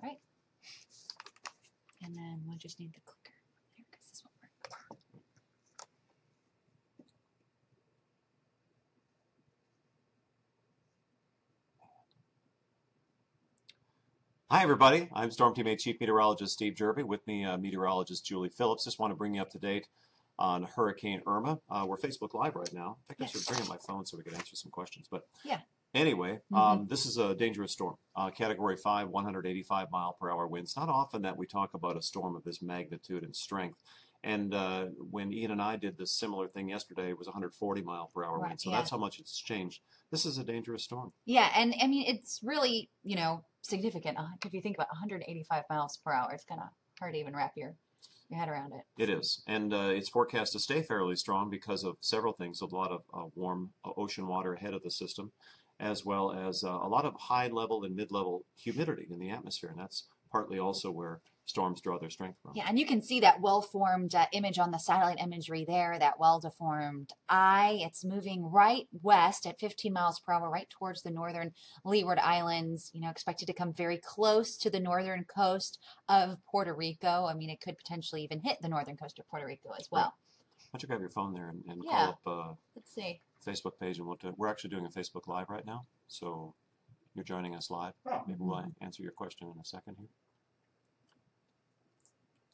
right. And then we'll just need the clicker there because this won't work. Hi, everybody. I'm Storm Team 8 Chief Meteorologist Steve Jerve. With me, meteorologist Julie Phillips. Just want to bring you up to date on Hurricane Irma. We're Facebook Live right now. I think I should bring up my phone so we can answer some questions. But yeah. Anyway, this is a dangerous storm. Category 5, 185 mile per hour winds. Not often that we talk about a storm of this magnitude and strength. And when Ian and I did this similar thing yesterday, it was 140 mile per hour wind. So that's how much it's changed. This is a dangerous storm. Yeah, and I mean, it's really, significant. If you think about 185 miles per hour, it's kind of hard to even wrap your head around it. It is. And it's forecast to stay fairly strong because of several things. A lot of warm ocean water ahead of the system, as well as a lot of high-level and mid-level humidity in the atmosphere. And that's partly also where storms draw their strength from. Yeah, and you can see that well-formed image on the satellite imagery there, that well-deformed eye. It's moving right west at 15 miles per hour, right towards the northern Leeward Islands, expected to come very close to the northern coast of Puerto Rico. I mean, it could potentially even hit the northern coast of Puerto Rico as well. Right. Why don't you grab your phone there and call up let's see. Facebook page, and we're actually doing a Facebook Live right now, so you're joining us live. Maybe we'll answer your question in a second here.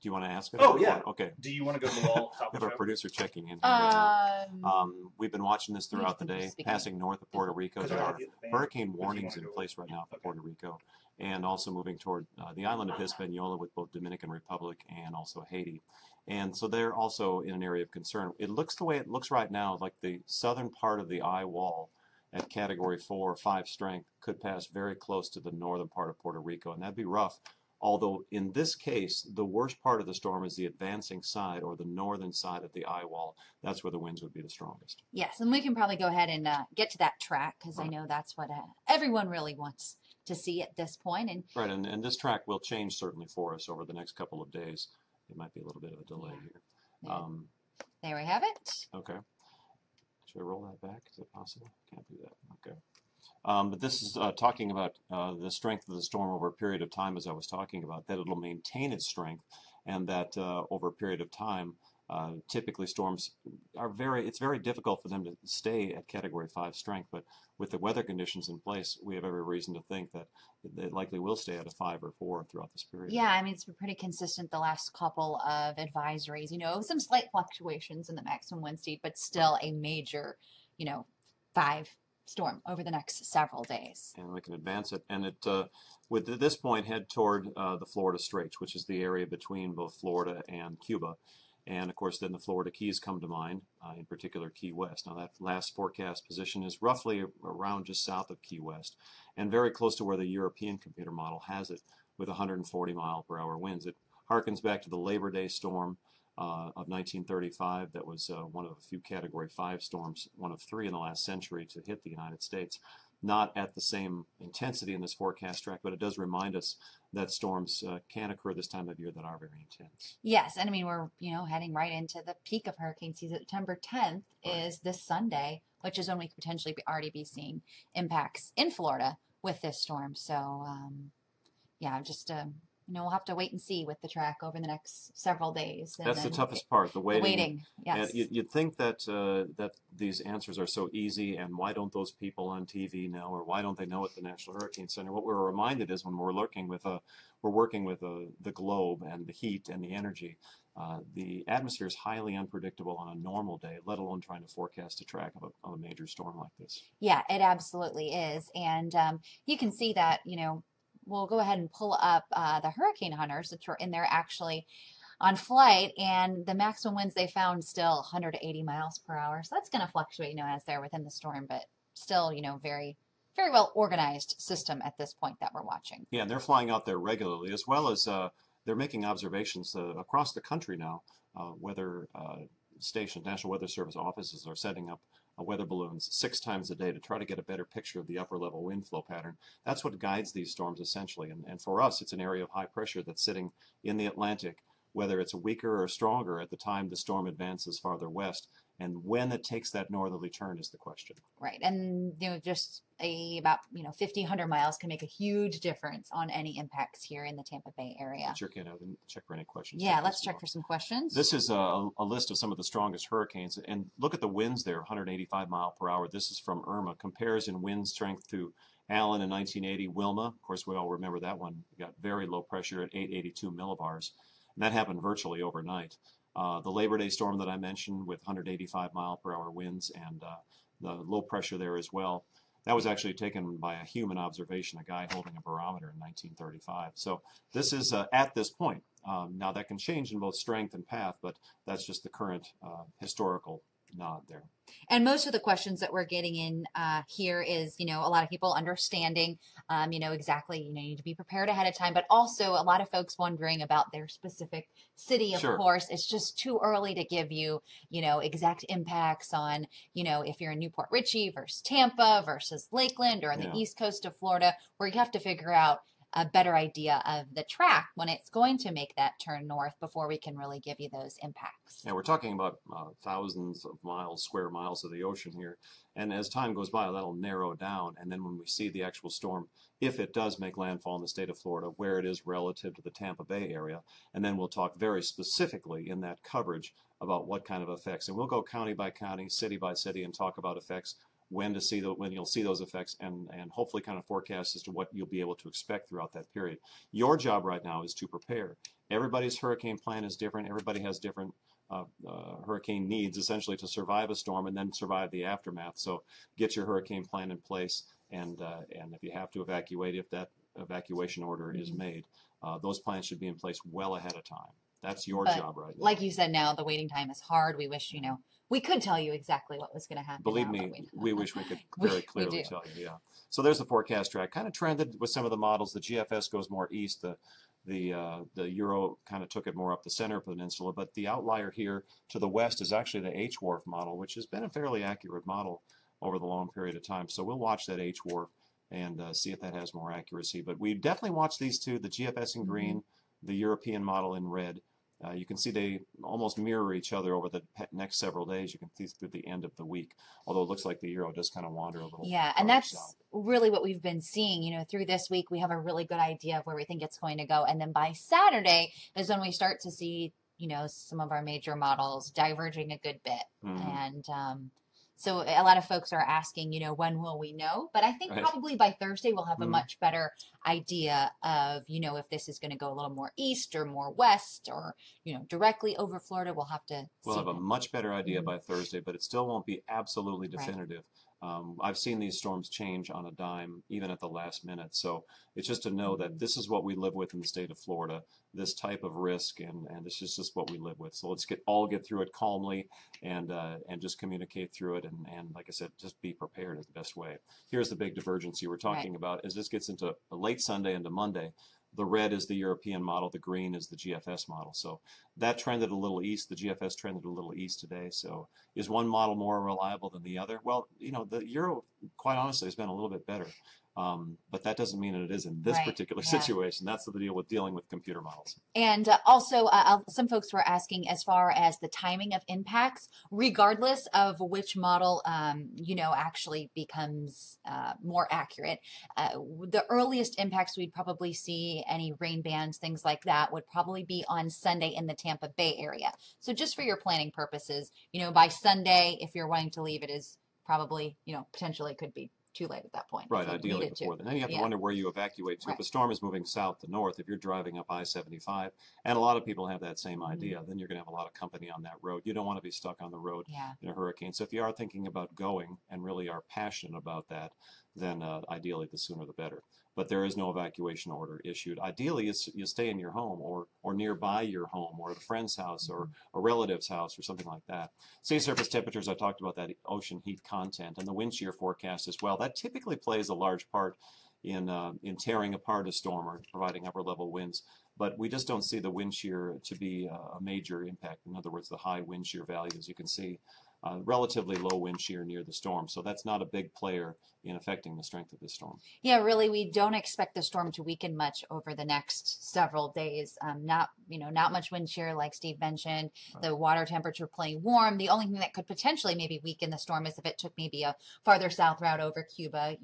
Do you want to ask it? Oh, yeah. Okay. Do you want to go to the wall? We have our producer checking in here right now. We've been watching this throughout the day, passing north of Puerto Rico. There are hurricane warnings in place right now for Puerto Rico, and also moving toward the island of Hispaniola with both Dominican Republic and also Haiti. And so they're also in an area of concern. It looks the way it looks right now, like the southern part of the eye wall at Category 4 or 5 strength could pass very close to the northern part of Puerto Rico, and that'd be rough. Although in this case, the worst part of the storm is the advancing side or the northern side of the eye wall. That's where the winds would be the strongest. Yes, and we can probably go ahead and get to that track because I know that's what everyone really wants to see at this point. Right, and this track will change certainly for us over the next couple of days. It might be a little bit of a delay here. Yeah. There we have it. Okay. Should I roll that back? Is it possible? Can't do that. Okay. But this is talking about the strength of the storm over a period of time, as I was talking about, that it'll maintain its strength, and that over a period of time, typically storms are it's very difficult for them to stay at Category 5 strength, but with the weather conditions in place, we have every reason to think that it likely will stay at a 5 or 4 throughout this period. Yeah, I mean, it's been pretty consistent the last couple of advisories, some slight fluctuations in the maximum wind speed, but still a major, 5 storm over the next several days. And we can advance it, and it would at this point head toward the Florida Straits, which is the area between both Florida and Cuba. And of course, then the Florida Keys come to mind, in particular Key West. Now, that last forecast position is roughly around just south of Key West, and very close to where the European computer model has it, with 140 mile per hour winds. It harkens back to the Labor Day storm of 1935. That was one of a few Category 5 storms, one of 3 in the last century to hit the United States. Not at the same intensity in this forecast track, but it does remind us that storms can occur this time of year that are very intense. Yes, and I mean, we're heading right into the peak of hurricane season. September 10th is this Sunday, which is when we could potentially already be seeing impacts in Florida with this storm. So, yeah, just we'll have to wait and see with the track over the next several days. That's the toughest part, the waiting. The waiting, yes. And you'd think that that these answers are so easy, and why don't those people on TV know, or why don't they know at the National Hurricane Center? What we're reminded is when we're working with the globe and the heat and the energy, the atmosphere is highly unpredictable on a normal day, let alone trying to forecast a track of a major storm like this. Yeah, it absolutely is. And you can see that, we'll go ahead and pull up the hurricane hunters that were in there actually on flight, and the maximum winds they found still 180 miles per hour. So that's going to fluctuate, as they're within the storm, but still, very, very well organized system at this point that we're watching. Yeah, and they're flying out there regularly, as well as they're making observations across the country now. Weather stations, National Weather Service offices are setting up weather balloons 6 times a day to try to get a better picture of the upper level wind flow pattern. That's what guides these storms essentially. And for us, it's an area of high pressure that's sitting in the Atlantic, whether it's weaker or stronger at the time the storm advances farther west. And when it takes that northerly turn is the question. Right. And, just about, 50, 100 miles can make a huge difference on any impacts here in the Tampa Bay area. Check for any questions. Yeah, let's check for some questions. This is a list of some of the strongest hurricanes. And look at the winds there, 185 mile per hour. This is from Irma. Compares in wind strength to Allen in 1980, Wilma. Of course, we all remember that one. We got very low pressure at 882 millibars. And that happened virtually overnight. The Labor Day storm that I mentioned with 185 mile per hour winds and the low pressure there as well. That was actually taken by a human observation, a guy holding a barometer in 1935. So this is at this point. Now that can change in both strength and path, but that's just the current historical nod there. And most of the questions that we're getting in here is, a lot of people understanding, exactly, you need to be prepared ahead of time, but also a lot of folks wondering about their specific city, of Sure. course. It's just too early to give you, exact impacts on, if you're in Newport Richey versus Tampa versus Lakeland or on the east coast of Florida, where you have to figure out a better idea of the track when it's going to make that turn north before we can really give you those impacts. Yeah, we're talking about thousands of miles, square miles of the ocean here. And as time goes by, that'll narrow down. And then when we see the actual storm, if it does make landfall in the state of Florida, where it is relative to the Tampa Bay area, and then we'll talk very specifically in that coverage about what kind of effects. And we'll go county by county, city by city, and talk about effects, when you'll see those effects, and hopefully kind of forecast as to what you'll be able to expect throughout that period. Your job right now is to prepare. Everybody's hurricane plan is different. Everybody has different hurricane needs, essentially, to survive a storm and then survive the aftermath. So get your hurricane plan in place, and if you have to evacuate, if that evacuation order is made, those plans should be in place well ahead of time. That's your job right now. Like you said, now the waiting time is hard. We wish, we could tell you exactly what was going to happen. Believe me, we wish we could very clearly tell you. Yeah. So there's the forecast track. Kind of trended with some of the models. The GFS goes more east. The Euro kind of took it more up the center peninsula. But the outlier here to the west is actually the H-Wharf model, which has been a fairly accurate model over the long period of time. So we'll watch that H-Wharf and see if that has more accuracy. But we definitely watch these two, the GFS in green, the European model in red. You can see they almost mirror each other over the next several days. You can see through the end of the week, although it looks like the Euro does kind of wander a little. Yeah, and that's really what we've been seeing. Through this week, we have a really good idea of where we think it's going to go. And then by Saturday is when we start to see, some of our major models diverging a good bit. And so a lot of folks are asking, when will we know? But I think probably by Thursday we'll have a much better idea of, if this is going to go a little more east or more west or, directly over Florida. We'll have to We'll have a much better idea by Thursday, but it still won't be absolutely definitive. I've seen these storms change on a dime, even at the last minute. So it's just to know that this is what we live with in the state of Florida, this type of risk, and this is just what we live with. So let's get through it calmly and just communicate through it. And like I said, just be prepared is the best way. Here's the big divergence you were talking about. As this gets into late Sunday into Monday, the red is the European model, the green is the GFS model. So that trended a little east. The GFS trended a little east today. So is one model more reliable than the other? Well, the Euro, quite honestly, has been a little bit better. But that doesn't mean that it is in this particular situation. That's the deal with dealing with computer models. And also, some folks were asking as far as the timing of impacts, regardless of which model, actually becomes more accurate. The earliest impacts we'd probably see, any rain bands, things like that, would probably be on Sunday in the Tampa Bay area. So just for your planning purposes, by Sunday, if you're wanting to leave, it is probably, potentially could be too late at that point. Right, ideally before then. Then you have to wonder where you evacuate to. If a storm is moving south to north, if you're driving up I-75, and a lot of people have that same idea, then you're going to have a lot of company on that road. You don't want to be stuck on the road in a hurricane. So if you are thinking about going and really are passionate about that, then ideally the sooner the better. But there is no evacuation order issued. Ideally, you stay in your home or nearby your home or at a friend's house or a relative's house or something like that. Sea surface temperatures, I talked about that ocean heat content, and the wind shear forecast as well. That typically plays a large part in tearing apart a storm or providing upper level winds. But we just don't see the wind shear to be a major impact. In other words, the high wind shear values you can see relatively low wind shear near the storm. So that's not a big player in affecting the strength of this storm. Yeah, really, we don't expect the storm to weaken much over the next several days. Not much wind shear, like Steve mentioned. Right. The water temperature plenty warm. The only thing that could potentially maybe weaken the storm is if it took maybe a farther south route over Cuba.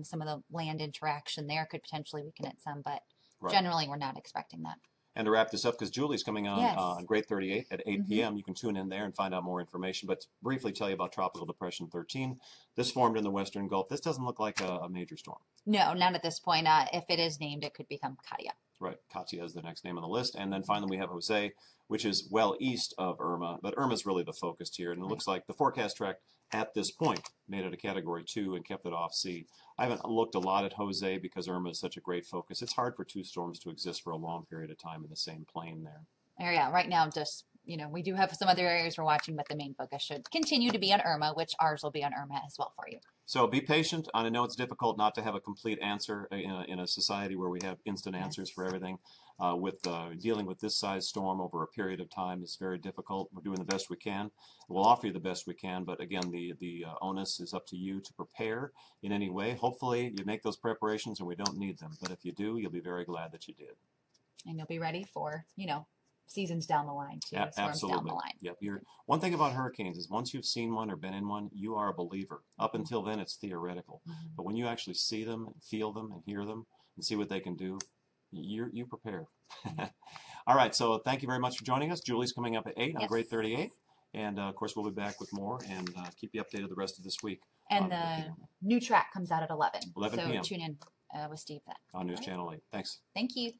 Some of the land interaction there could potentially weaken it some, but Right. generally we're not expecting that. And to wrap this up, because Julie's coming on Yes. on Grade 38 at 8 Mhm. p.m., you can tune in there and find out more information. But to briefly tell you about Tropical Depression 13, this formed in the Western Gulf. This doesn't look like a major storm. No, not at this point. If it is named, it could become Katia. Right, Katia is the next name on the list. And then finally we have Jose, which is well east of Irma. But Irma's really the focus here. And it looks like the forecast track at this point made it a Category 2 and kept it off sea. I haven't looked a lot at Jose because Irma is such a great focus. It's hard for two storms to exist for a long period of time in the same plane there. Yeah, right now, just, we do have some other areas we're watching, but the main focus should continue to be on Irma, which ours will be on Irma as well for you. So be patient. I know it's difficult not to have a complete answer in a society where we have instant answers for everything. Dealing with this size storm over a period of time is very difficult. We're doing the best we can. We'll offer you the best we can, but again, the onus is up to you to prepare in any way. Hopefully you make those preparations and we don't need them, but if you do, you'll be very glad that you did. And you'll be ready for, seasons down the line too, storms Absolutely. down the line. Yep. One thing about hurricanes is once you've seen one or been in one, you are a believer. Up until then, it's theoretical. Mm-hmm. But when you actually see them and feel them and hear them and see what they can do, you prepare. All right. So thank you very much for joining us. Julie's coming up at 8 on Grade 38. And, of course, we'll be back with more and keep you updated the rest of this week. And the new track comes out at 11. 11 so p.m. tune in with Steve then. On News Channel 8. Thanks. Thank you.